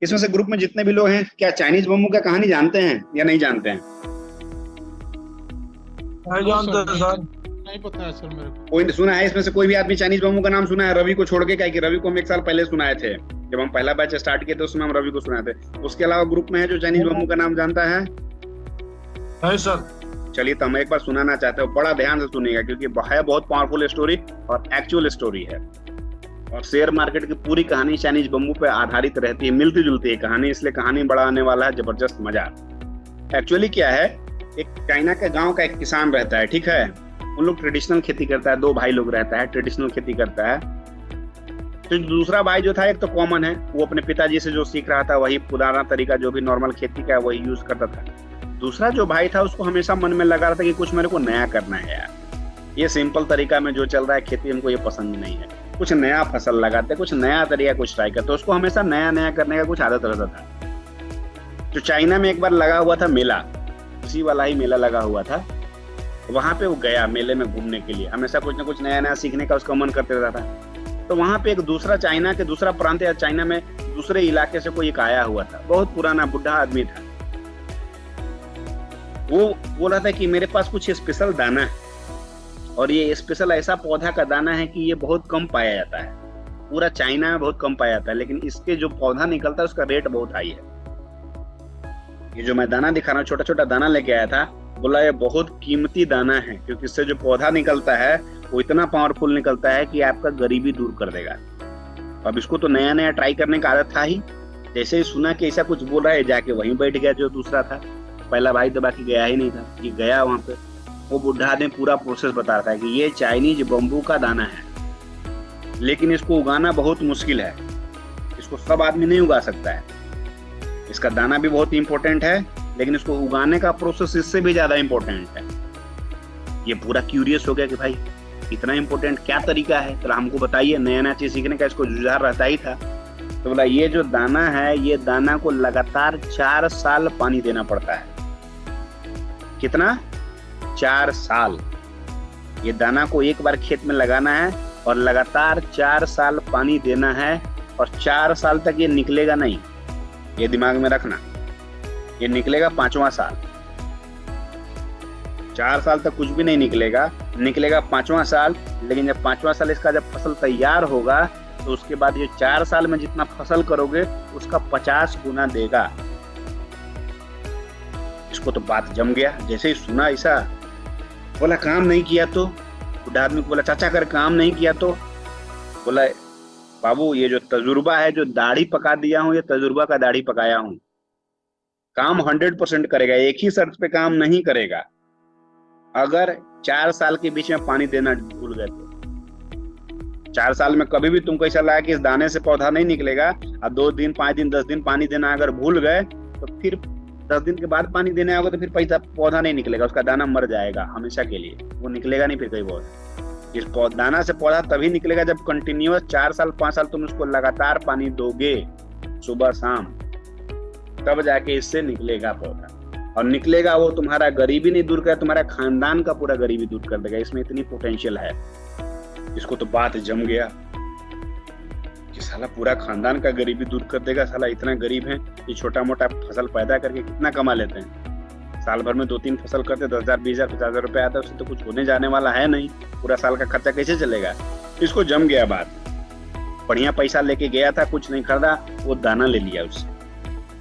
इसमें से ग्रुप में जितने भी लोग हैं, क्या चाइनीज बम्बू का कहानी जानते हैं या नहीं जानते हैं? नहीं जानते हैं सर। नहीं पता है सर मेरे को। कोई सुना है इसमें से? कोई भी आदमी चाइनीज बम्बू का नाम सुना है? रवि को छोड़ के, क्या कि रवि को हम 1 साल पहले सुनाए थे, जब हम पहला बैच स्टार्ट किए थे उसमें हम रवि को सुनाए थे। उसके अलावा ग्रुप में है जो चाइनीज बम्बू का नाम जानता है? नहीं सर। चलिए तो हम एक बार सुनाना चाहते हो, बड़ा ध्यान से सुनिएगा क्योंकि है बहुत पावरफुल स्टोरी और एक्चुअल स्टोरी है। और शेयर मार्केट की पूरी कहानी चाइनीज बम्बू पे आधारित रहती है, मिलती जुलती है कहानी, इसलिए कहानी बड़ा आने वाला है, जबरदस्त मजा। एक्चुअली क्या है, एक चाइना के गांव का एक किसान रहता है, ठीक है। उन लोग ट्रेडिशनल खेती करता है, 2 भाई लोग रहता है, ट्रेडिशनल खेती करता है। तो दूसरा भाई जो था, एक तो कॉमन है, वो अपने पिताजी से जो सीख रहा था वही पुराना तरीका जो भी नॉर्मल खेती का है वही यूज करता था। दूसरा जो भाई था उसको हमेशा मन में लगा रहा था कि कुछ मेरे को नया करना है यार, ये सिंपल तरीका में जो चल रहा है खेती हमको ये पसंद नहीं है, कुछ नया फसल लगाते, कुछ नया तरीका कुछ ट्राई करते। उसको हमेशा नया नया करने का कुछ आदत रहता था। तो चाइना में एक बार लगा हुआ था मेला, उसी वाला ही मेला लगा हुआ था, वहां पे वो गया मेले में घूमने के लिए, हमेशा कुछ ना कुछ नया नया सीखने का उसका मन करते रहता था। तो वहां पे एक दूसरा चाइना के दूसरा प्रांत या चाइना में दूसरे इलाके से कोई एक आया हुआ था, बहुत पुराना बुढ़ा आदमी था। वो बोल रहा था कि मेरे पास कुछ स्पेशल दाना है और ये स्पेशल ऐसा पौधा का दाना है कि ये बहुत कम पाया जाता है, पूरा चाइना में बहुत कम पाया जाता है, लेकिन इसके जो पौधा निकलता है उसका रेट बहुत हाई है। ये जो मैं दाना दिखा रहा हूँ, छोटा छोटा दाना लेके आया था, बोला ये बहुत कीमती दाना है क्योंकि इससे जो पौधा निकलता है वो इतना पावरफुल निकलता है कि आपका गरीबी दूर कर देगा। अब इसको तो नया नया ट्राई करने का आदत था ही, जैसे ही सुना कि ऐसा कुछ बोल रहा है जाके वहीं बैठ गया जो दूसरा था। पहला भाई तो बाकी गया ही नहीं था, ये गया वहां पे। वो बुढ़ा ने पूरा प्रोसेस बता रहा था कि ये चाइनीज बम्बू का दाना है, लेकिन इसको उगाना बहुत मुश्किल है, इसको सब आदमी नहीं उगा सकता है। इसका दाना भी बहुत इंपॉर्टेंट है, लेकिन इसको उगाने का प्रोसेस इससे भी ज्यादा इंपॉर्टेंट है। ये पूरा क्यूरियस हो गया कि भाई इतना इंपॉर्टेंट क्या तरीका है, तो हमको बताइए, नया नया चीज सीखने का इसको जुझार रहता ही था। तो बोला ये जो दाना है, ये दाना को लगातार 4 साल पानी देना पड़ता है। कितना? 4 साल। ये दाना को एक बार खेत में लगाना है और लगातार 4 साल पानी देना है, और 4 साल तक ये निकलेगा नहीं, ये दिमाग में रखना, ये निकलेगा 5वां साल। 4 साल तक कुछ भी नहीं निकलेगा, निकलेगा 5वां साल। लेकिन जब 5वां साल इसका जब फसल तैयार होगा तो उसके बाद ये 4 साल में जितना फसल करोगे उसका 50 गुना देगा। इसको तो बात जम गया, जैसे ही सुना ऐसा, बोला काम नहीं किया तो? बुढ़ा आदमी को बोला चाचा अगर काम नहीं किया तो? बोला बाबू ये जो तजुर्बा है, जो दाढ़ी पका दिया हूं, ये तजुर्बा का दाढ़ी पकाया हूं, काम 100% करेगा, एक ही शर्त पे काम नहीं करेगा, अगर 4 साल के बीच में पानी देना भूल गए तो। 4 साल में कभी भी तुमको ऐसा लगा कि इस दाने से पौधा नहीं निकलेगा, और 2 दिन 5 दिन 10 दिन पानी देना अगर भूल गए तो फिर 10 दिन के बाद पानी देने होगा तो फिर पैसा पौधा नहीं निकलेगा, उसका दाना मर जाएगा हमेशा के लिए, वो निकलेगा नहीं फिर कई बहुत। इस दाना से पौधा तभी निकलेगा जब कंटिन्यूअस 4 साल 5 साल तुम उसको लगातार पानी दोगे, सुबह शाम, तब जाके इससे निकलेगा पौधा। और निकलेगा वो तुम्हारा गरीबी नहीं दूर कर, तुम्हारा खानदान का पूरा गरीबी दूर कर देगा, इसमें इतनी पोटेंशियल है। इसको तो बात जम गया कि साला पूरा खानदान का गरीबी दूर कर देगा, साला इतना गरीब है कि छोटा मोटा फसल पैदा करके कितना कमा लेते हैं, साल भर में 2-3 फसल करते 10,000 20,000 50,000 रुपए आता है, उससे तो कुछ होने जाने वाला है नहीं, पूरा साल का खर्चा कैसे चलेगा। इसको जम गया बात, बढ़िया पैसा लेके गया था, कुछ नहीं खरीदा, वो दाना ले लिया उससे।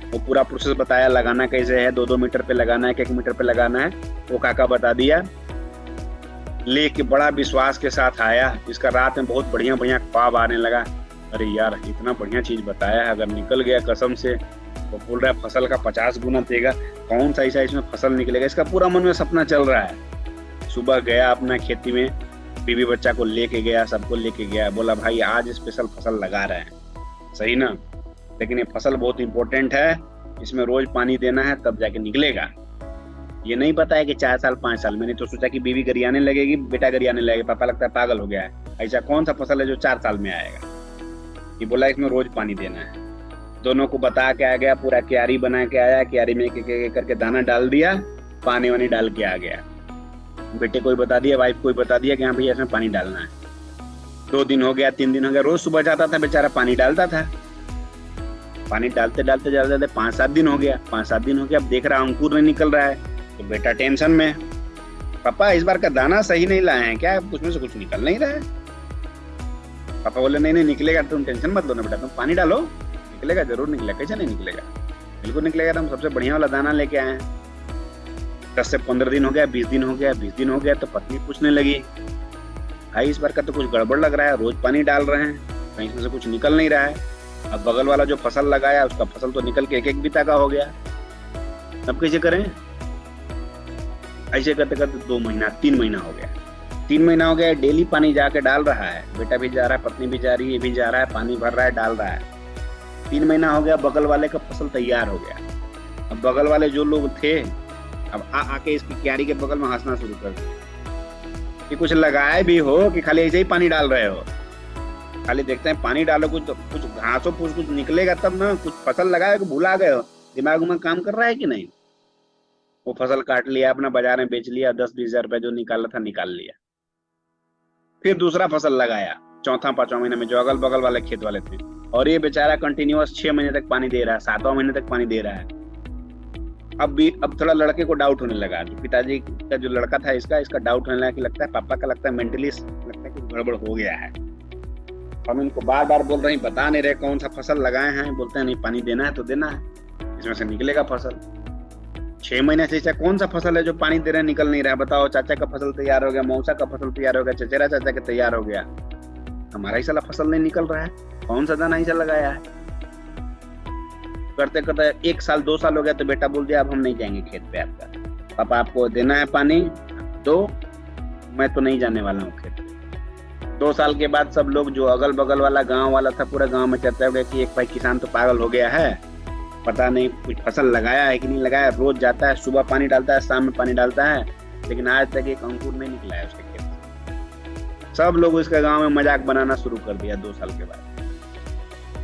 वो पूरा प्रोसेस बताया, लगाना कैसे है, 2-2 मीटर पे लगाना है, 1 मीटर पे लगाना है, वो काका बता दिया। लेके बड़ा विश्वास के साथ आया, इसका रात में बहुत बढ़िया बढ़िया ख्वाब आने लगा, अरे यार इतना बढ़िया चीज बताया है, अगर निकल गया कसम से तो बोल रहा है फसल का 50 गुना देगा, कौन सा ऐसा इसमें फसल निकलेगा, इसका पूरा मन में सपना चल रहा है। सुबह गया अपना खेती में, बीवी बच्चा को लेके गया, सबको लेके गया, बोला भाई आज स्पेशल फसल लगा रहे हैं, सही ना, लेकिन ये फसल बहुत इंपॉर्टेंट है, इसमें रोज पानी देना है तब जाके निकलेगा। ये नहीं पता है कि 4 साल 5 साल, मैंने तो सोचा कि बीवी गरियाने लगेगी, बेटा गरियाने लगेगा, पापा लगता है पागल हो गया है, ऐसा कौन सा फसल है जो 4 साल में आएगा। ये बोला इसमें रोज पानी देना है, दोनों को बता के आ गया, पूरा क्यारी बना के आया, क्यारी में एक करके दाना डाल दिया, पानी वानी डाल के आ गया, बेटे को बता दिया, वाइफ को बता दिया कि हाँ भैया इसमें पानी डालना है। 2 दिन हो गया, 3 दिन हो गया, रोज सुबह जाता था बेचारा, पानी डालता था। पानी डालते डालते डालते डालते 5-7 दिन हो गया, 5-7 दिन हो गया, अब देख रहा अंकुर नहीं निकल रहा है। तो बेटा टेंशन में, पापा इस बार का दाना सही नहीं लाए हैं क्या, उसमें से कुछ निकल नहीं रहा है। पापा बोले नहीं नहीं निकलेगा, तुम टेंशन मत लो ना बेटा, तुम पानी डालो, निकलेगा, जरूर निकलेगा, कैसे नहीं निकलेगा, बिल्कुल निकलेगा। हम सबसे बढ़िया वाला दाना लेके आए हैं। 10 से 15 दिन हो गया, 20 दिन हो गया, 20 दिन हो गया, तो पत्नी पूछने लगी, भाई इस बार का तो कुछ गड़बड़ लग रहा है, रोज पानी डाल रहे हैं, कहीं इसमें से कुछ निकल नहीं रहा है। अब बगल वाला जो फसल लगाया उसका फसल तो निकल के एक बिता का हो गया, अब कैसे करें। ऐसे करते करते 2 महीना 3 महीना हो गया, 3 महीना हो गया, डेली पानी जाके डाल रहा है, बेटा भी जा रहा है, पत्नी भी जा रही है, ये भी जा रहा है, पानी भर रहा है, डाल रहा है। 3 महीना हो गया, बगल वाले का फसल तैयार हो गया। अब बगल वाले जो लोग थे अब आके इसकी क्यारी के बगल में हंसना शुरू कर दिया कि कुछ लगाए भी हो कि खाली ऐसे ही पानी डाल रहे हो, खाली देखते हैं पानी डालो, कुछ घासों फूस कुछ निकलेगा तब ना, कुछ फसल लगाए कि भुला गए हो, दिमाग में काम कर रहा है कि नहीं। वो फसल काट लिया, अपना बाजार में बेच लिया, 10-20 हजार रुपए जो निकाला था निकाल लिया। फिर दूसरा फसल लगाया 4-5 महीने में, जो अगल बगल वाले खेत वाले थे, और ये बेचारा कंटिन्यूअस 6 महीने तक पानी दे रहा है, 7वां महीने तक पानी दे रहा है। अब थोड़ा लड़के को डाउट होने लगा, जो पिताजी का जो लड़का था इसका डाउट होने लगा कि लगता है पापा का, लगता है मेंटली लगता है कुछ गड़बड़ हो गया है। हम इनको बार बार बोल रहे हैं, बता नहीं रहे कौन सा फसल लगाए हैं, बोलते हैं नहीं पानी देना है तो देना है, इसमें से निकलेगा फसल। 6 महीने से ऐसा कौन सा फसल है जो पानी दे रहे निकल नहीं रहा है, बताओ। चाचा का फसल तैयार हो गया, मौसा का फसल तैयार हो गया, चचेरा चाचा का तैयार हो गया, हमारा ही साला फसल नहीं निकल रहा है, कौन सा दाना ऐसा लगाया है। करते करते 1 साल 2 साल हो गया, तो बेटा बोल दिया अब हम नहीं जाएंगे खेत पे आपका, पापा आपको देना है पानी तो मैं तो नहीं जाने वाला हूँ खेत पे। 2 साल के बाद सब लोग, जो अगल बगल वाला गांव वाला था, पूरा गांव में चर्चा हो गया कि एक भाई किसान तो पागल हो गया है, पता नहीं कुछ फसल लगाया है कि नहीं लगाया, रोज जाता है, सुबह पानी डालता है, शाम में पानी डालता है, लेकिन आज तक एक अंकुर नहीं निकला है उसके खेत से। सब लोग इसका गांव में मजाक बनाना शुरू कर दिया 2 साल के बाद।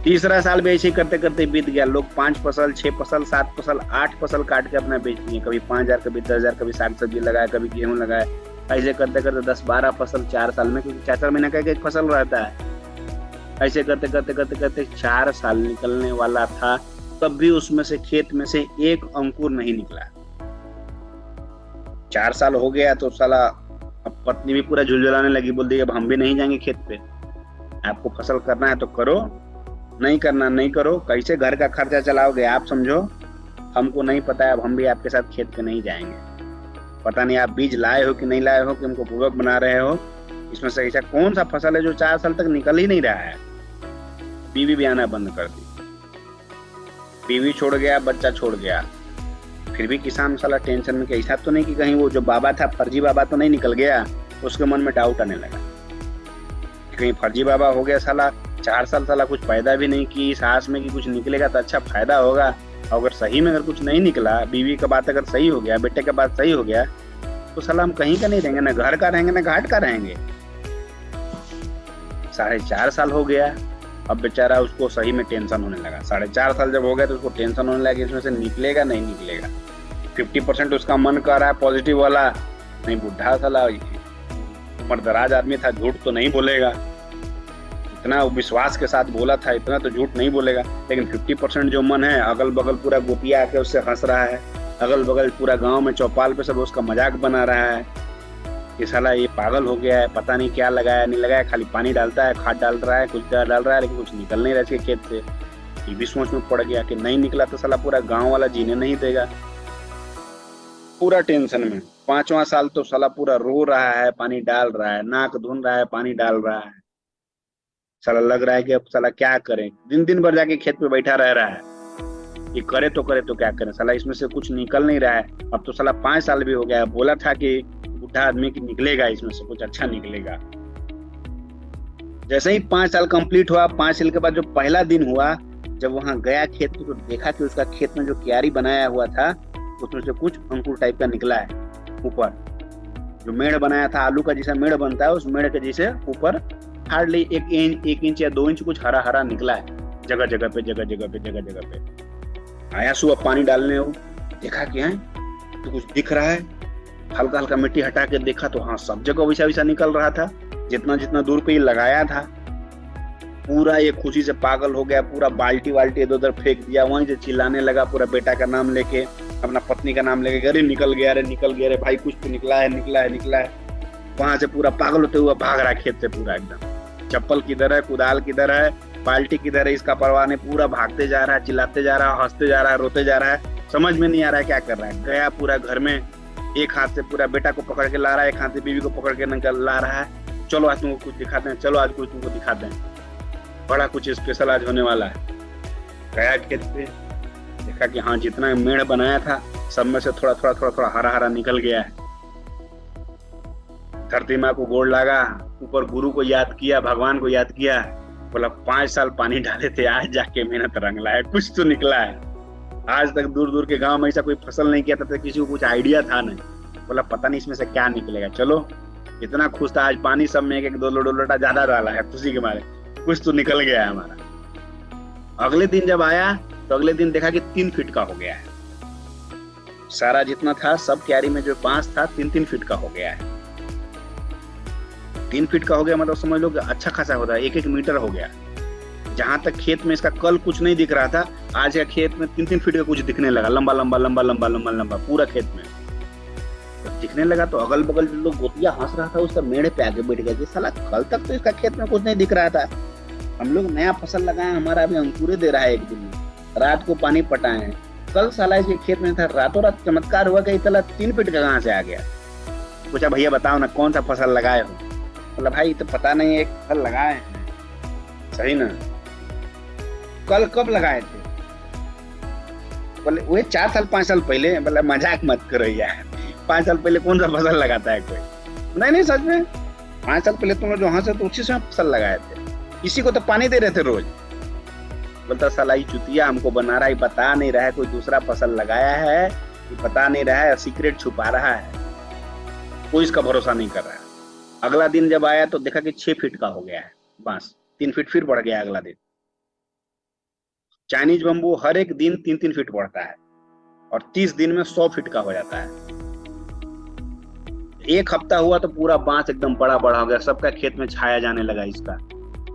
तीसरा साल भी ऐसे ही करते करते बीत गया। लोग 5 फसल, 6 फसल, 7 फसल, 8 फसल काट के अपना बेच दिए, कभी 5,000, कभी 10,000, कभी साग सब्जी लगाया, कभी गेहूं लगाया, ऐसे करते करते 10-12 फसल 4 साल में, क्योंकि 4 महीने का एक फसल रहता है। ऐसे करते करते करते करते 4 साल निकलने वाला था, तब भी उसमें से, खेत में से एक अंकुर नहीं निकला। 4 साल हो गया तो साला अब पत्नी भी पूरा झुलझुलाने लगी, बोल दी अब हम भी नहीं जाएंगे खेत पे, आपको फसल करना है तो करो, नहीं करना नहीं करो, कैसे घर का खर्चा चलाओगे आप समझो, हमको नहीं पता है, अब हम भी आपके साथ खेत पे नहीं जाएंगे। पता नहीं आप बीज लाए हो कि नहीं लाए हो कि हमको पूर्वक बना रहे हो, इसमें से ऐसा कौन सा फसल है जो 4 साल तक निकल ही नहीं रहा है। बीवी भी आना बंद कर दी, बीवी छोड़ गया, बच्चा छोड़ गया, फिर भी किसान साला टेंशन में, ऐसा तो नहीं कि कहीं वो जो बाबा था फर्जी बाबा तो नहीं निकल गया। उसके मन में डाउट आने लगा, कहीं फर्जी बाबा हो गया साला, 4 साल साला कुछ पैदा भी नहीं की, सास में कि कुछ निकलेगा तो अच्छा फायदा होगा, अगर सही में अगर कुछ नहीं निकला, बीवी का बात अगर सही हो गया, बेटे का बात सही हो गया, तो साला हम कहीं का नहीं रहेंगे, ना घर का रहेंगे ना घाट का रहेंगे। 4.5 साल हो गया, अब बेचारा उसको सही में टेंशन होने लगा। 4.5 साल जब हो गया तो उसको टेंशन होने लगा, इसमें से निकलेगा नहीं निकलेगा। 50% उसका मन कर रहा है पॉजिटिव वाला, नहीं बुढ़ा साला उम्रदराज आदमी था, झूठ तो नहीं बोलेगा, इतना विश्वास के साथ बोला था, इतना तो झूठ नहीं बोलेगा। लेकिन 50% जो मन है, अगल बगल पूरा गोपिया आके उससे हंस रहा है, अगल बगल पूरा गांव में चौपाल पे सब उसका मजाक बना रहा है कि साला ये पागल हो गया है, पता नहीं क्या लगाया नहीं लगाया, खाली पानी डालता है, खाद डाल रहा है, कुछ डाल रहा है, लेकिन कुछ निकल नहीं रहा इसके खेत से। ये भी सोच में पड़ गया कि नहीं निकला तो साला पूरा गाँव वाला जीने नहीं देगा। पूरा टेंशन में 5वां साल तो साला पूरा रो रहा है, पानी डाल रहा है, नाक धुन रहा है, पानी डाल रहा है, साला लग रहा है कि अब साला क्या करें, दिन भर जाके खेत पे बैठा रह रहा है, ये करे तो क्या करें, साला इसमें से कुछ निकल नहीं रहा है। अब तो साला 5 साल भी हो गया, बोला था कि बुढ़ा आदमी की निकलेगा, इसमें से कुछ अच्छा निकलेगा। जैसे ही 5 साल कंप्लीट हुआ, 5 साल के बाद जो पहला दिन हुआ, जब वहां गया खेत में, तो देखा कि उसका खेत में जो क्यारी बनाया हुआ था उसमें से कुछ अंकुर टाइप का निकला है। ऊपर जो मेड़ बनाया था, आलू का जैसा मेड़ बनता है, उस मेड़ के जैसे ऊपर हार्डली 1 इंच या 2 इंच कुछ हरा हरा निकला है, जगह जगह पे। आया सुबह पानी डालने, हो देखा कि है तो कुछ दिख रहा है, हल्का हल्का मिट्टी हटा के देखा तो हाँ सब जगह वैसा वैसा निकल रहा था, जितना दूर पे ये लगाया था। पूरा ये खुशी से पागल हो गया, पूरा बाल्टी वाल्टी इधर उधर फेंक दिया, वहीं से चिल्लाने लगा पूरा बेटा का नाम लेके, अपना पत्नी का नाम लेके, अरे निकल गया, अरे निकल गया, अरे भाई कुछ तो निकला है, निकला है, निकला है। वहां से पूरा पागल होते हुए भाग रहा है खेत से पूरा एकदम। चप्पल किधर है, कुदाल किधर है, बाल्टी किधर है, इसका परवाह नहीं, पूरा भागते जा रहा है, चिल्लाते जा रहा है, हंसते जा रहा है, रोते जा रहा है, समझ में नहीं आ रहा है क्या कर रहा है। गया पूरा घर में, एक हाथ से पूरा बेटा को पकड़ के ला रहा है, एक हाथ से बीवी को पकड़ के निकल ला रहा है, चलो आज तुमको कुछ दिखाते हैं, चलो आज कुछ तुमको दिखाते हैं, बड़ा कुछ स्पेशल आज होने वाला है। गया खेत पे, देखा कि हाँ जितना मेढ़ बनाया था सब में से थोड़ा थोड़ा थोड़ा थोड़ा हरा हरा निकल गया है। धरती माँ को गोड़ लगा, ऊपर गुरु को याद किया, भगवान को याद किया, बोला 5 साल पानी डाले थे, आज जाके मेहनत रंग लाया, कुछ तो निकला है। आज तक दूर दूर के गांव में ऐसा कोई फसल नहीं किया था, किसी को कुछ आइडिया था नहीं। बोला पता नहीं इसमें से क्या निकलेगा, चलो इतना खुश था, आज पानी सब में एक दो लोटा ज्यादा डाला है, खुशी के मारे कुछ तो निकल गया है हमारा। अगले दिन जब आया तो अगले दिन देखा कि 3 फीट का हो गया है, सारा जितना था सब क्यारी में जो बांस था 3-3 फीट का हो गया है। 3 फीट का हो गया मतलब समझ लो कि अच्छा खासा होता है, 1-1 मीटर हो गया। जहां तक खेत में इसका कल कुछ नहीं दिख रहा था, आज का खेत में 3-3 फीट का कुछ दिखने लगा, लंबा लंबा लंबा लंबा लंबा लंबा पूरा खेत में तो दिखने लगा। तो अगल बगल जो लोग गोतिया हंस रहा था उसका मेढ़े पे आके बैठ गए, साला कल तक तो इसका खेत में कुछ नहीं दिख रहा था, हम लोग नया फसल लगाए, हमारा अभी अंकुरे दे रहा है, एक दिन में रात को पानी पटाए हैं, कल साला इसके खेत में था, रातों रात चमत्कार हुआ कि इतना 3 फीट का कहाँ से आ गया। पूछा भैया बताओ ना कौन सा फसल लगाए हो, बोला भाई तो पता नहीं, एक फल लगाए हैं। सही ना, कल कब लगाए थे? बोले वही 4 साल 5 साल पहले। बोला मजाक मत करो यार, 5 साल पहले कौन सा फसल लगाता है कोई? नहीं सच में 5 साल पहले तुम लोग जो हंसे तो उसी से फसल लगाए थे, इसी को तो पानी दे रहे थे रोज। बोलता साला ही चुतिया हमको बना रहा है, बता नहीं रहा है कोई दूसरा फसल लगाया है, ये पता नहीं रहा है, सीक्रेट छुपा रहा है, कोई इसका भरोसा नहीं कर रहा है। अगला दिन जब आया तो देखा कि 6 फीट का हो गया है बांस, 3 फीट फिर बढ़ गया अगला दिन। चाइनीज बम्बू हर एक दिन 3-3 फीट बढ़ता है और 30 दिन में 100 फीट का हो जाता है। 1 हफ्ता हुआ तो पूरा बांस एकदम बड़ा बड़ा हो गया, सबका खेत में छाया जाने लगा इसका।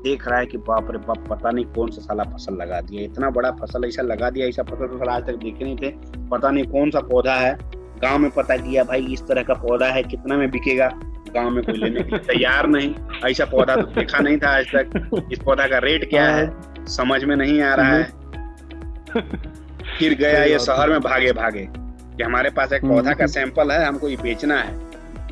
देख रहा है कि बाप रे बाप, पता नहीं कौन सा साला फसल लगा दिया, इतना बड़ा फसल ऐसा लगा दिया, ऐसा फसल तो आज तक देखे नहीं थे, पता नहीं कौन सा पौधा है। गांव में पता किया भाई इस तरह का पौधा है, कितना में बिकेगा, गांव में कोई लेने के लिए तैयार नहीं, ऐसा पौधा तो देखा नहीं था आज तक, इस पौधा का रेट क्या है समझ में नहीं आ रहा है। फिर गया ये शहर में भागे भागे कि हमारे पास एक पौधा का सैंपल है, हमको ये बेचना है।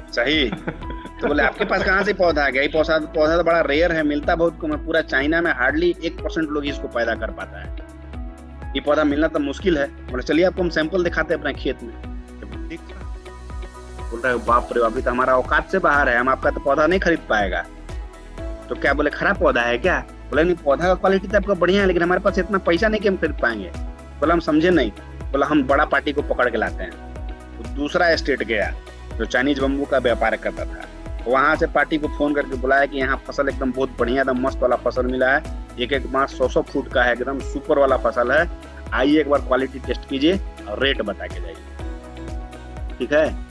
सही, तो बोले आपके पास कहाँ से पौधा आ गया? ये पौधा तो बड़ा रेयर है, मिलता बहुत कम है, पूरा चाइना में हार्डली 1% लोग इसको पैदा कर पाता है, ये पौधा मिलना तो मुश्किल है। बोले चलिए आपको हम सैंपल दिखाते हैं अपने खेत में। बोल रहा है बाप रे, अभी तो हमारा औकात से बाहर है, हम आपका तो पौधा नहीं खरीद पाएगा। तो क्या बोले खराब पौधा है क्या? बोले नहीं, पौधा का क्वालिटी तो आपका बढ़िया है, लेकिन हमारे पास इतना पैसा नहीं कि हम खरीद पाएंगे। बोला हम समझे नहीं। बोला हम बड़ा पार्टी को पकड़ के लाते हैं। तो दूसरा स्टेट गया जो चाइनीज बम्बू का व्यापार करता था, वहां से पार्टी को फोन करके बुलाया कि यहाँ फसल एकदम बहुत बढ़िया, एकदम मस्त वाला फसल मिला है, एक बांस 100 फुट का है, एकदम सुपर वाला फसल है, आइए एक बार क्वालिटी टेस्ट कीजिए और रेट बता के जाइए। ठीक है,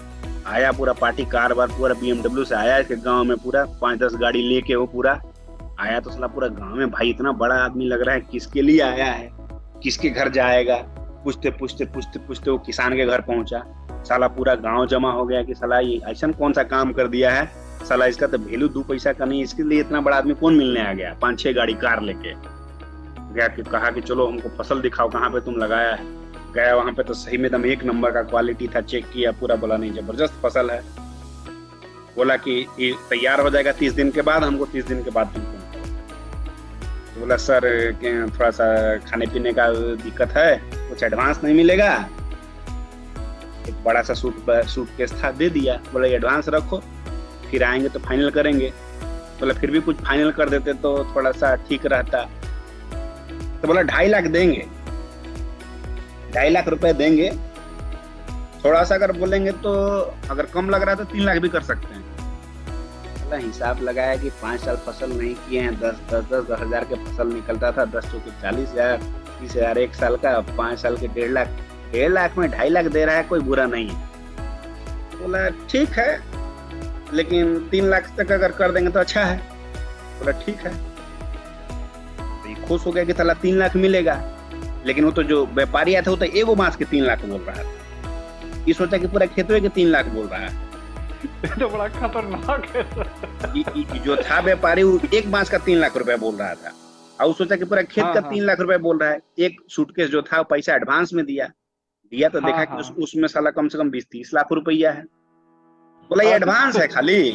आया पूरा पार्टी, कार बार पूरा BMW से आया इसके गांव में, पूरा 5-10 गाड़ी लेके वो पूरा आया। तो साला पूरा गांव में भाई इतना बड़ा आदमी लग रहा है, किसके लिए आया है, किसके घर जाएगा, पूछते पूछते पूछते पूछते वो किसान के घर पहुंचा। साला पूरा गांव जमा हो गया कि साला ये ऐसा कौन सा काम कर दिया है, साला इसका तो वैल्यू 2 पैसा का नहीं, इसके लिए इतना बड़ा आदमी कौन मिलने आ गया। 5-6 गाड़ी कार लेके गया कि कहा कि चलो हमको फसल दिखाओ, कहाँ पे तुम लगाया है। गया वहां पे तो सही में एकदम 1 नंबर का क्वालिटी था, चेक किया पूरा, बोला नहीं जबरदस्त फसल है। बोला कि ये तैयार हो जाएगा 30 दिन के बाद, हमको 30 दिन के बाद तुमको। तो बोला सर थोड़ा सा खाने पीने का दिक्कत है, कुछ एडवांस नहीं मिलेगा। एक बड़ा सा सूटकेस था, दे दिया। बोला एडवांस रखो, फिर आएंगे तो फाइनल करेंगे। बोला फिर भी कुछ फाइनल कर देते तो थोड़ा सा ठीक रहता। तो बोला 2.5 लाख देंगे, 2.5 लाख रुपए देंगे, थोड़ा सा अगर बोलेंगे तो अगर कम लग रहा है तो 3 लाख भी कर सकते हैं। हिसाब लगाया कि 5 साल फसल नहीं किए हैं, 10 हजार के फसल निकलता था, 10 चौके 40,000, 30,000 1 साल का, 5 साल के 1.5 लाख, 1.5 लाख में 2.5 लाख दे रहा है, कोई बुरा नहीं है। बोला ठीक है, लेकिन 3 लाख तक अगर कर देंगे तो अच्छा है। बोला ठीक है। खुश हो गया कि साला 3 लाख मिलेगा। लेकिन वो तो जो व्यापारी आया था वो तो एगो बांस के 3 लाख बोल रहा था। ये सोचा कि पूरा खेतवे के 3 लाख बोल रहा है। तो बड़ा खतरनाक है। जो था व्यापारी वो एक बांस का 3 लाख रुपया बोल रहा था, और सोचा कि पूरा खेत का 3 लाख रुपया बोल रहा है। एक सूटकेस जो था पैसा एडवांस में दिया तो देखा कि उसमें साला कम से कम 20-30 लाख रुपया है। बोला ये एडवांस है खाली,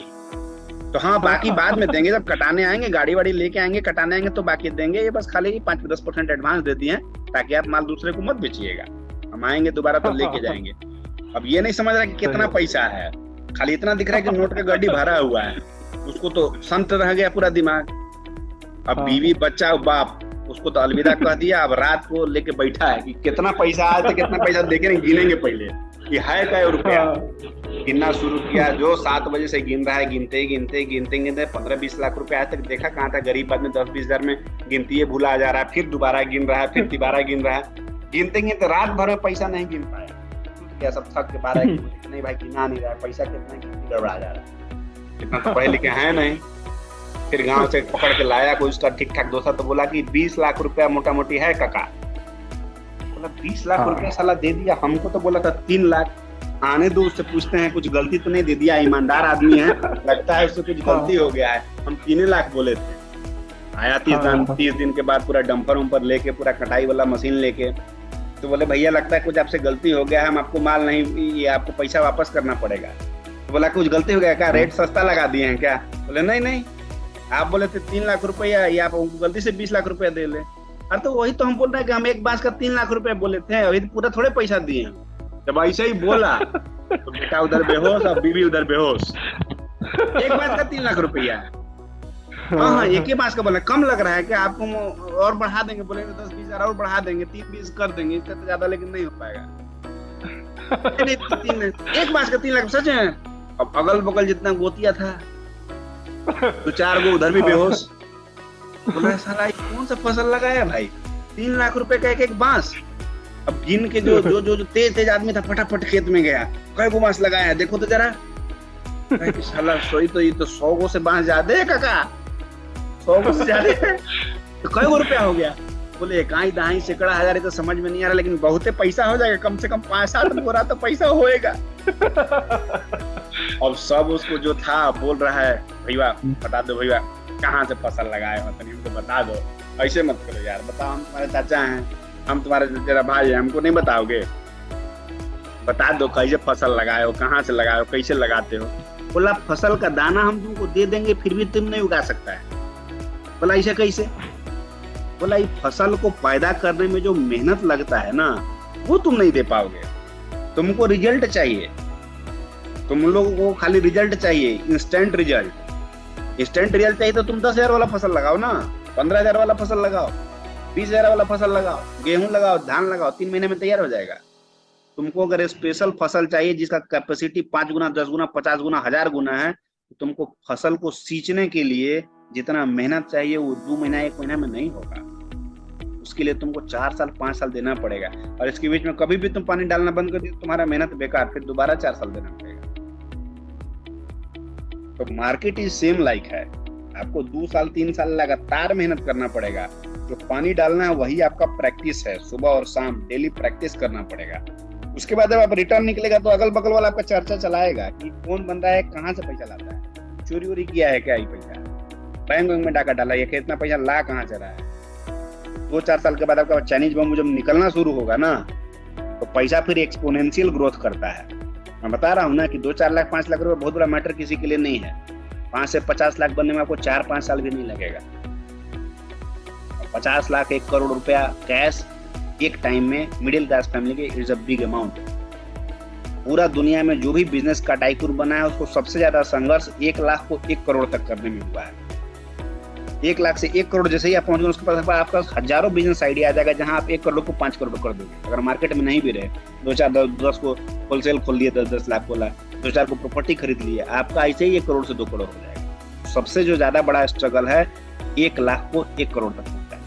तो हाँ बाकी बाद में देंगे, जब कटाने आएंगे, गाड़ी वाड़ी लेके आएंगे, कटाने आएंगे तो बाकी देंगे, ये बस खाली 5-10% एडवांस दे दिए ताकि आप माल दूसरे को मत बेचिएगा, हम आएंगे दोबारा तो लेके जाएंगे। अब ये नहीं समझ रहा कि कितना पैसा है, खाली इतना दिख रहा है कि नोट का गड्डी भरा हुआ है। उसको तो संत रह गया पूरा दिमाग। अब बीवी बच्चा और बाप उसको तो अलविदा कह दिया। अब रात को लेके बैठा है कि कितना पैसा आया था, कितना पैसा देखेंगे, गिनेंगे पहले कि है क्या रुपया। गिनना शुरू किया, जो 7 बजे से गिन रहा है, गिनते 15-20 लाख रुपया आज तक देखा कहाँ था। गरीब आदमी 10-20 हजार में गिनती है भूला जा रहा है, फिर दोबारा गिन रहा है, फिर दोबारा गिन रहा है। गिनते रात भर में पैसा नहीं गिन पाया, क्या सब थक के 12 नहीं भाई गिना नहीं रहा है, पैसा कितना गड़बड़ा जा रहा है, इतना तो पढ़े लिखे है नहीं। फिर गांव से पकड़ के लाया कोई उसका ठीक ठाक दोस्त, तो बोला कि 20 लाख रुपया मोटा मोटी है काका। बोला 20 लाख रुपया साला दे दिया, हमको तो बोला था 3 लाख। आने दो, उससे पूछते हैं कुछ गलती तो नहीं दे दिया, ईमानदार आदमी है, लगता है उससे कुछ गलती हो गया है। हम 3 लाख बोले थे। आया 30 दिन के बाद पूरा डंपर उम्पर लेके, पूरा कटाई वाला मशीन लेके, तो बोले भैया लगता है कुछ आपसे गलती हो गया है, हम आपको माल नहीं, ये आपको पैसा वापस करना पड़ेगा। तो बोला कुछ गलती हो गया क्या, रेट सस्ता लगा दिए हैं क्या? बोले नहीं, आप बोले थे 3 लाख रुपया, ये आप गलती से 20 लाख रुपया दे ले। अरे तो वही तो हम बोल रहे हैं कि हम एक बांस का 3 लाख रुपया बोले थे, अभी पूरा थोड़े पैसा दिए हैं। जब ऐसे ही बोला तो बेटा उधर बेहोश और बीवी उधर बेहोश। एक बांस का 3 लाख रुपया है। हाँ एक ही बांस का बोला, कम लग रहा है कि आपको और बढ़ा देंगे, बोलेंगे 10-20 हजार और बढ़ा देंगे, 30-20 कर देंगे, इससे तो ज्यादा लेकिन नहीं हो पाएगा। एक बांस का 3 लाख सच है। अब अगल बगल जितना गोतिया था तो 4 गो उधर भी बेहोश। बोला साला कौन सा फसल लगाया भाई, 3 लाख रुपए का एक बांस। अब गिन के जो तेज आदमी था फटाफट खेत में गया, कई गो बांस लगाया है देखो तो जरा। साला सोई तो ये तो 100 गो से बांस ज्यादा है काका, 100 गो से ज्यादा है तो कई गो रुपया हो गया? बोले इकाई दहाई सैकड़ा हजार तो समझ में नहीं आ रहा, लेकिन बहुत पैसा हो जाएगा, कम से कम 5-7 बोरा तो पैसा होएगा। अब सब उसको जो था बोल रहा है, भैया बता दो भैया कहाँ से फसल लगाए हो, तनी हमको बता दो। ऐसे मत करो यार, बताओ हम तुम्हारे चाचा हैं, हम तुम्हारे तेरा भाई है, हमको नहीं बताओगे? बता दो कैसे फसल लगाए हो, कहाँ से लगाए हो, कैसे लगाते हो? बोला फसल का दाना हम तुमको दे देंगे फिर भी तुम नहीं उगा सकता है। बोला ऐसे कैसे? बोला ये फसल को पैदा करने में जो मेहनत लगता है ना, वो तुम नहीं दे पाओगे, तुमको रिजल्ट चाहिए। तुम लोगों को खाली रिजल्ट चाहिए, इंस्टेंट रिजल्ट चाहिए तो तुम 10,000 वाला फसल लगाओ ना, 15,000 वाला फसल लगाओ, 20,000 वाला फसल लगाओ, गेहूं लगाओ, धान लगाओ, 3 महीने में तैयार हो जाएगा। तुमको अगर स्पेशल फसल चाहिए जिसका कैपेसिटी 5 गुना, 10 गुना, 50 गुना, 1000 गुना है, तो तुमको फसल को सींचने के लिए जितना मेहनत चाहिए वो 2 महीना 1 महीना में नहीं होगा। उसके लिए तुमको 4 साल 5 साल देना पड़ेगा, और इसके बीच में कभी भी तुम पानी डालना बंद कर दिया तुम्हारा मेहनत बेकार, फिर दोबारा 4 साल देना पड़ेगा। तो मार्केट इज सेम लाइक है, आपको 2 साल 3 साल लगातार मेहनत करना पड़ेगा। जो पानी डालना है वही आपका प्रैक्टिस है, सुबह और शाम डेली प्रैक्टिस करना पड़ेगा। उसके बाद जब आप रिटर्न निकलेगा तो अगल बगल वाला आपका चर्चा चलाएगा कि कौन बंदा है, कहाँ से पैसा लाता है, चोरी वोरी किया है क्या, ये पैसा बैंक में डाका डाला, ये कितना पैसा ला कहाँ से रहा है। 2-4 साल के बाद आपका चाइनीज बम्बू जब निकलना शुरू होगा ना, तो पैसा फिर एक्सपोनेंशियल ग्रोथ करता है। मैं बता रहा हूँ ना कि 2-4 लाख 5 लाख रुपए बहुत बड़ा मैटर किसी के लिए नहीं है। 5 से 50 लाख बनने में आपको 4-5 साल भी नहीं लगेगा। 50 लाख 1 करोड़ रुपया कैश एक टाइम में मिडिल क्लास फैमिली के इज अ बिग अमाउंट। पूरा दुनिया में जो भी बिजनेस का टाइकून बना है उसको सबसे ज्यादा संघर्ष 1 लाख को 1 करोड़ तक करने में हुआ है। 1 लाख से 1 करोड़ जैसे ही आप पहुंच गए उसके पास आपका हजारों बिजनेस आइडिया आ जाएगा, जहां आप 1 करोड़ को 5 करोड़ कर दोगे। अगर मार्केट में नहीं भी रहे, 2-4-10 को होलसेल खोल लिए, 10-10 लाख खोला, 2-4 को प्रॉपर्टी खरीद लिया, आपका ऐसे ही 1 करोड़ से 2 करोड़ हो जाएगा। सबसे जो ज्यादा बड़ा स्ट्रगल है 1 लाख को 1 करोड़ तक पहुंचाने,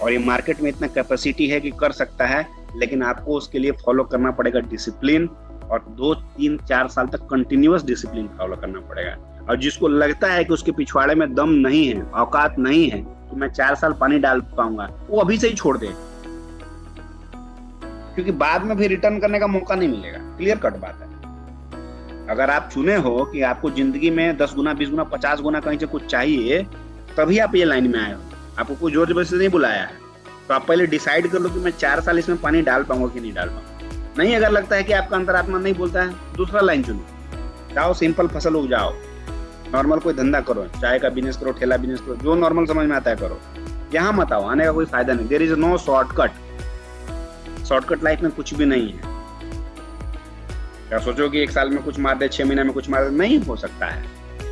और ये मार्केट में इतना कैपेसिटी है कि कर सकता है, लेकिन आपको उसके लिए फॉलो करना पड़ेगा डिसिप्लिन, और 2-3-4 साल तक कंटिन्यूअस डिसिप्लिन फॉलो करना पड़ेगा। और जिसको लगता है कि उसके पिछवाड़े में दम नहीं है, औकात नहीं है, तो मैं 4 साल पानी डाल पाऊंगा, वो अभी से ही छोड़ दे, क्योंकि बाद में भी रिटर्न करने का मौका नहीं मिलेगा। क्लियर कट बात है। अगर आप चुने हो कि आपको जिंदगी में 10 गुना 20 गुना 50 गुना कहीं से कुछ चाहिए, तभी आप ये लाइन में आए हो, आपको कोई जोर जबरदस्ती नहीं बुलाया है, तो आप पहले डिसाइड कर लो कि मैं 4 साल इसमें पानी डाल पाऊंगा कि नहीं डाल पाऊंगा। नहीं, अगर लगता है कि आपका अंतरात्मा नहीं बोलता है, दूसरा लाइन चुनो, जाओ सिंपल फसल उगाओ, नॉर्मल कोई धंधा करो, चाय का बिजनेस करो, ठेला बिजनेस करो, जो नॉर्मल समझ में आता है करो। यहाँ मत आओ, आने का कोई फायदा नहीं। There is no shortcut life में कुछ भी नहीं है। क्या सोचो कि 1 साल में कुछ मार दे, 6 महीने में कुछ मार दे, नहीं हो सकता है।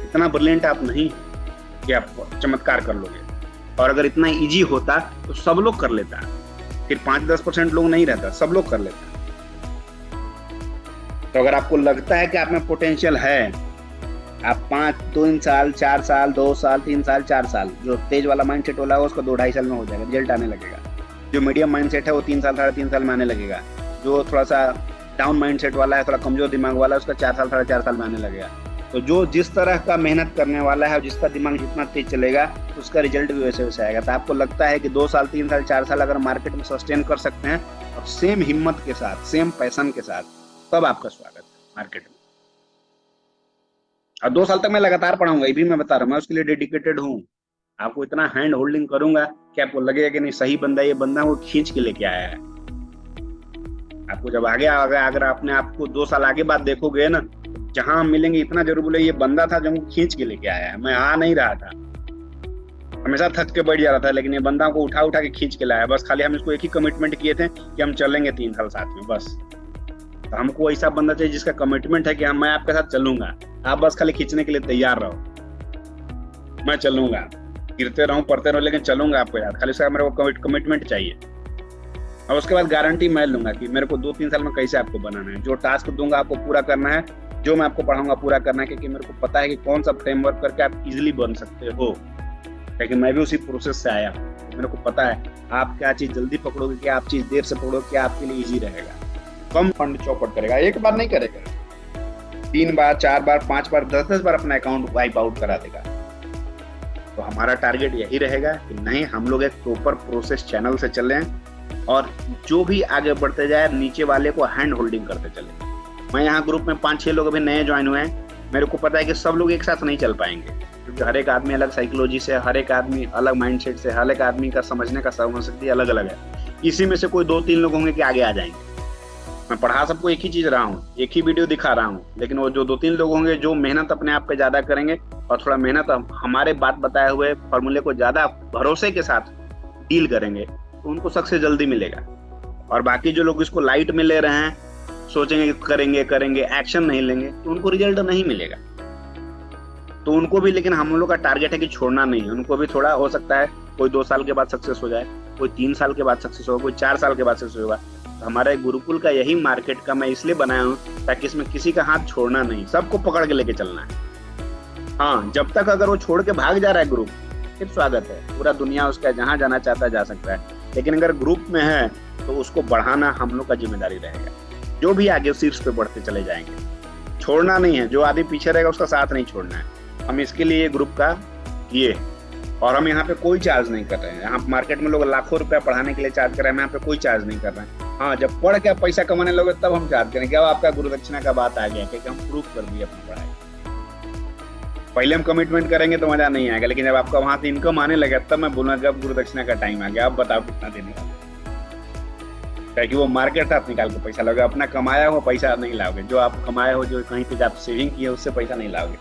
इतना ब्रिलियंट आप नहीं कि आप चमत्कार कर लोगे। और अगर इतना इजी होता तो सब लोग कर लेता, फिर 5-10% लोग नहीं रहता, सब लोग कर लेता। तो अगर आपको लगता है कि आप में पोटेंशियल है, आप 2 साल 4 साल 2 साल 3 साल 4 साल, जो तेज वाला माइंडसेट वाला है उसका 2-2.5 साल में हो जाएगा, रिजल्ट आने लगेगा। जो मीडियम माइंडसेट है वो 3 साल 3.5 साल में आने लगेगा। जो थोड़ा सा डाउन माइंडसेट वाला है, थोड़ा कमजोर दिमाग वाला है, उसका 4 साल 4.5 साल में आने लगेगा। तो जो जिस तरह का मेहनत करने वाला है और जिसका दिमाग जितना तेज चलेगा, उसका रिजल्ट भी वैसे वैसे आएगा। तो आपको लगता है कि 2 साल 3 साल 4 साल अगर मार्केट में सस्टेन कर सकते हैं और सेम हिम्मत के साथ, सेम पैशन के साथ, तब आपका स्वागत है मार्केट में। और 2 साल तक मैं लगातार पढ़ाऊंगा, ये भी मैं बता रहा हूँ, मैं उसके लिए डेडिकेटेड हूँ। आपको इतना हैंड होल्डिंग करूंगा कि आपको लगेगा कि नहीं, सही बंदा ये बंदा वो खींच के लेके आया है। आपको जब आगे अगर आपने आपको 2 साल आगे बाद देखोगे ना, जहां हम मिलेंगे इतना जरूर बोले ये बंदा था जो हमको खींच के लेके आया है। मैं आ नहीं रहा था, हमेशा थक के बैठ जा रहा था, लेकिन ये बंदा को उठा उठा के खींच के लाया। बस खाली हम इसको एक ही कमिटमेंट किए थे कि हम चलेंगे 3 साल साथ में, बस। तो हमको ऐसा बंदा चाहिए जिसका कमिटमेंट है कि मैं आपके साथ चलूंगा, आप बस खाली खींचने के लिए तैयार रहो। मैं चलूंगा, गिरते रहूं पढ़ते रहूं, लेकिन चलूंगा आपके साथ, खाली उसका मेरे को कमिटमेंट चाहिए। और उसके बाद गारंटी मैं लूंगा कि मेरे को 2-3 साल में कैसे आपको बनाना है। जो टास्क दूंगा आपको पूरा करना है, जो मैं आपको पढ़ाऊंगा पूरा करना है, क्योंकि मेरे को पता है कि कौन सा फ्रेमवर्क करके आप इजीली बन सकते हो, क्योंकि मैं भी उसी प्रोसेस से आया हूँ। मेरे को पता है आप क्या चीज जल्दी पकड़ोगे, क्या आप चीज देर से पकड़ोगे, क्या आपके लिए इजी रहेगा। कम फंड चौपट करेगा, एक बार नहीं करेगा, 3 बार 4 बार 5 बार 10 बार अपना अकाउंट वाइप आउट करा देगा। तो हमारा टारगेट यही रहेगा कि नहीं, हम लोग एक प्रॉपर प्रोसेस चैनल से चलें और जो भी आगे बढ़ते जाए नीचे वाले को हैंड होल्डिंग करते चले। मैं यहाँ ग्रुप में 5-6 लोग अभी नए ज्वाइन हुए हैं, मेरे को पता है कि सब लोग एक साथ नहीं चल पाएंगे, क्योंकि हर एक आदमी अलग साइकोलॉजी से, हर एक आदमी अलग माइंडसेट से, हर एक आदमी का समझने का समझशक्ति अलग अलग है। इसी में से कोई 2-3 लोग होंगे कि आगे आ जाएंगे। मैं पढ़ा सबको एक ही चीज रहा हूँ, एक ही वीडियो दिखा रहा हूँ, लेकिन वो जो 2-3 लोग होंगे जो मेहनत अपने आप पे ज्यादा करेंगे और थोड़ा मेहनत हमारे बात बताए हुए फॉर्मूले को ज्यादा भरोसे के साथ डील करेंगे, तो उनको सक्सेस जल्दी मिलेगा। और बाकी जो लोग इसको लाइट में ले रहे हैं, सोचेंगे करेंगे एक्शन नहीं लेंगे, तो उनको रिजल्ट नहीं मिलेगा। तो उनको भी, लेकिन हम लोग का टारगेट है कि छोड़ना नहीं है। उनको भी थोड़ा हो सकता है कोई 2 साल के बाद सक्सेस हो जाए, कोई 3 साल के बाद सक्सेस होगा, कोई 4 साल के बाद सक्सेस होगा। तो हमारा गुरुकुल का यही मार्केट का मैं इसलिए बनाया हूँ ताकि इसमें किसी का हाथ छोड़ना नहीं, सबको पकड़ के लेके चलना है। हाँ, जब तक अगर वो छोड़ के भाग जा रहा है ग्रुप, फिर स्वागत है, पूरा दुनिया उसका जहाँ जाना चाहता है जा सकता है। लेकिन अगर ग्रुप में है तो उसको बढ़ाना हम लोग का जिम्मेदारी रहेगा। जो भी आगे शीर्ष पे बढ़ते चले जाएंगे, छोड़ना नहीं है। जो आदमी पीछे रहेगा उसका साथ नहीं छोड़ना है। हम इसके लिए ग्रुप का किए, और हम यहाँ पे कोई चार्ज नहीं कर रहे हैं। यहाँ मार्केट में लोग लाखों रुपया पढ़ाने के लिए चार्ज कर रहे हैं, हम यहाँ पे कोई चार्ज नहीं कर रहे हैं। हाँ, जब पढ़ के पैसा कमाने लोगे तब हम चार्ज करेंगे। अब आपका गुरु दक्षिणा का बात आ गया, क्योंकि हम प्रूफ कर दिए अपनी पढ़ाई। पहले हम कमिटमेंट करेंगे तो मजा नहीं आएगा, लेकिन जब आपका वहां से इनकम आने लगे तब मैं बोलूंगा अब गुरु दक्षिणा का टाइम आ गया, अब बताओ कितना देने वाले। क्योंकि वो मार्केट से आप निकाल के पैसा लोगे, अपना कमाया हो पैसा नहीं लाओगे। जो आप कमाए हो, जो कहीं पे आप सेविंग किए, उससे पैसा नहीं लाओगे।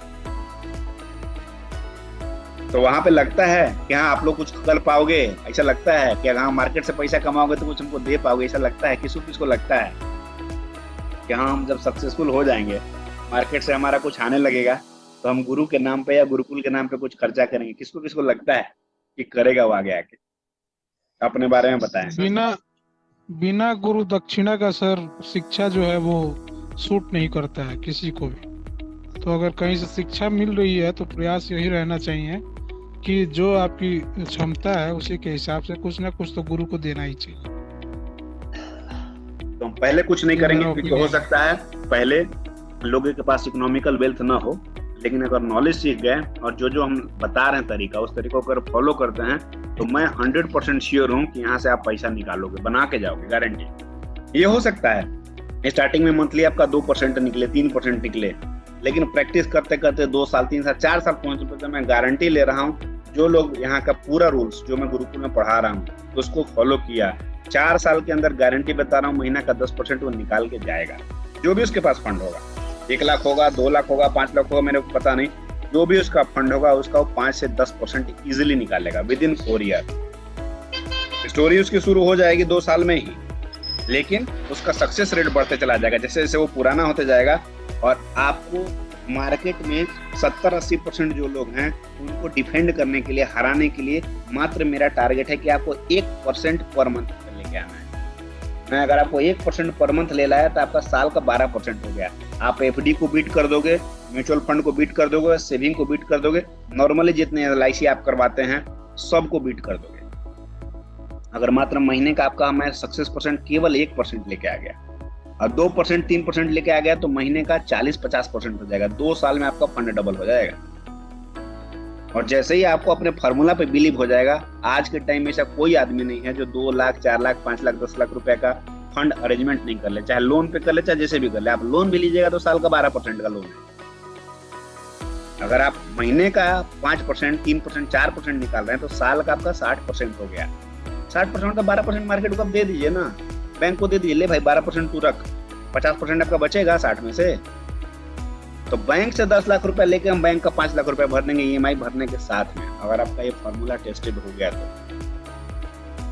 तो वहां पे लगता है कि हाँ आप लोग कुछ कर पाओगे, ऐसा लगता है कि हाँ मार्केट से पैसा कमाओगे तो कुछ हमको दे पाओगे, ऐसा लगता है। किसको लगता है कि हाँ हम जब सक्सेसफुल हो जाएंगे, मार्केट से हमारा कुछ आने लगेगा, तो हम गुरु के नाम पे या गुरुकुल के नाम पे कुछ खर्चा करेंगे। किसको लगता है कि करेगा वो आगे आके? अपने बारे में बताएं। बिना गुरु दक्षिणा का सर शिक्षा जो है वो सूट नहीं करता है किसी को भी। तो अगर कहीं से शिक्षा मिल रही है तो प्रयास यही रहना चाहिए कि जो आपकी क्षमता है उसी के हिसाब से कुछ ना कुछ तो गुरु को देना ही चाहिए। तो हम पहले कुछ नहीं करेंगे, क्योंकि हो सकता है पहले लोगों के पास इकोनॉमिकल वेल्थ ना हो, लेकिन अगर नॉलेज सीख गए और जो जो हम बता रहे हैं तरीका, उस तरीका को अगर फॉलो करते हैं तो मैं 100% श्योर हूँ कि यहाँ से आप पैसा निकालोगे, बना के जाओगे, गारंटी। ये हो सकता है स्टार्टिंग में मंथली आपका 2% निकले, 3% निकले, लेकिन प्रैक्टिस करते करते 2 साल, 3 साल, 4 साल पहुंचने पर मैं गारंटी ले रहा हूँ, जो लोग यहाँ का पूरा रूल्स जो मैं गुरुकुल में पढ़ा रहा हूँ उसको फॉलो किया, 4 साल के अंदर गारंटी बता रहा हूँ, महीना का 10% वो निकाल के जाएगा। जो भी उसके पास फंड होगा, 1 लाख होगा, 2 लाख होगा, 5 लाख होगा, मेरे को पता नहीं, जो भी उसका फंड होगा उसका वो 5 से 10% इजिली निकालेगा विद इन 4 ईयर। स्टोरी उसकी शुरू हो जाएगी 2 साल में ही, लेकिन उसका सक्सेस रेट बढ़ते चला जाएगा जैसे जैसे वो पुराना होते जाएगा। और आपको मार्केट में 70-80% जो लोग हैं उनको डिफेंड करने के लिए, हराने के लिए मात्र मेरा टारगेट है कि आपको 1% पर मंथ लेके आना है। मैं अगर आपको 1% पर मंथ ले लाया तो आपका साल का 12% हो गया। आप एफडी को बीट कर दोगे, म्यूचुअल फंड को बीट कर दोगे, सेविंग को बीट कर दोगे, नॉर्मली जितने LIC आप करवाते हैं सबको बीट कर दोगे। अगर मात्र महीने का आपका मैं सक्सेस परसेंट केवल 1% लेके आ गया और 2%, 3% लेके आ गया तो महीने का 40-50% हो जाएगा। 2 साल में आपका फंड डबल हो जाएगा। और जैसे ही आपको अपने फार्मूला पे बिलीव हो जाएगा, आज के टाइम में ऐसा कोई आदमी नहीं है जो 2 लाख, 4 लाख, 5 लाख, 10 लाख रुपए का फंड अरेंजमेंट नहीं कर ले, चाहे लोन पे कर ले, चाहे जैसे भी कर ले। आप लोन भी लीजिएगा तो साल का 12% का लोन है। अगर आप महीने का 5%, 3%, 4% निकाल रहे हैं तो साल का आपका 60% हो गया। 60% का 12% मार्केट को आप दे दीजिए ना, बैंक को दे दीजिए, ले भाई 12% तू रख, 50% आपका बचेगा 60 में से। तो बैंक से 10 लाख रुपए लेके हम बैंक का 5 लाख रुपए भर देंगे EMI भरने के साथ में, अगर आपका ये फॉर्मूला टेस्टेड हो गया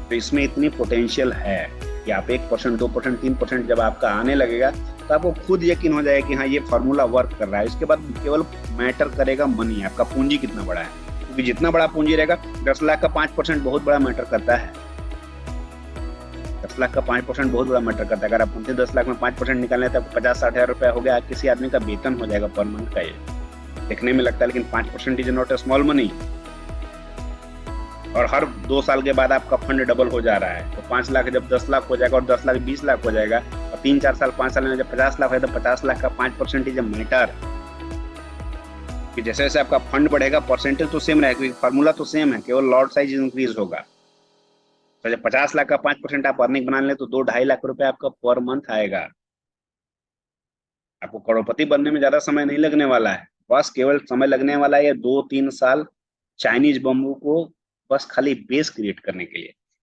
तो इसमें इतनी पोटेंशियल है कि आप 1%, 2%, 3% जब आपका आने लगेगा तो आपको खुद यकीन हो जाएगा कि हाँ ये फॉर्मूला वर्क कर रहा है। इसके बाद केवल मैटर करेगा मनी, आपका पूंजी कितना बड़ा है, क्योंकि जितना बड़ा पूंजी रहेगा, 10 लाख का 5% बहुत बड़ा मैटर करता है। 10 लाख का 5% बहुत बड़ा मैटर करता है। अगर आप 10 लाख में 5% निकालने तो 50-60 हज़ार रुपया हो गया, किसी आदमी का वेतन हो जाएगा पर मंथ का। ये देखने में लगता है, लेकिन 5% is not a small money. और हर 2 साल के बाद आपका फंड डबल हो जा रहा है, तो 5 लाख जब 10 लाख हो जाएगा और 10 लाख 20 लाख हो जाएगा, और 3-4 साल 5 साल में जब 50 लाख है तो 50 लाख का 5% इज ए मैटर। कि जैसे जैसे आपका फंड बढ़ेगा परसेंटेज तो सेम रहेगा, क्योंकि फार्मूला तो सेम है, केवल लॉट साइज इंक्रीज होगा। तो जब 50 लाख का 5% आप अर्निंग बना लें तो 2-2.5 लाख रुपए आपका पर मंथ आएगा। आपको करोड़पति बनने में ज्यादा समय नहीं लगने वाला है, बस केवल समय लगने वाला है 2-3 साल चाइनीज बम्बू को बस खाली बेस क्रिएट करने के लिए।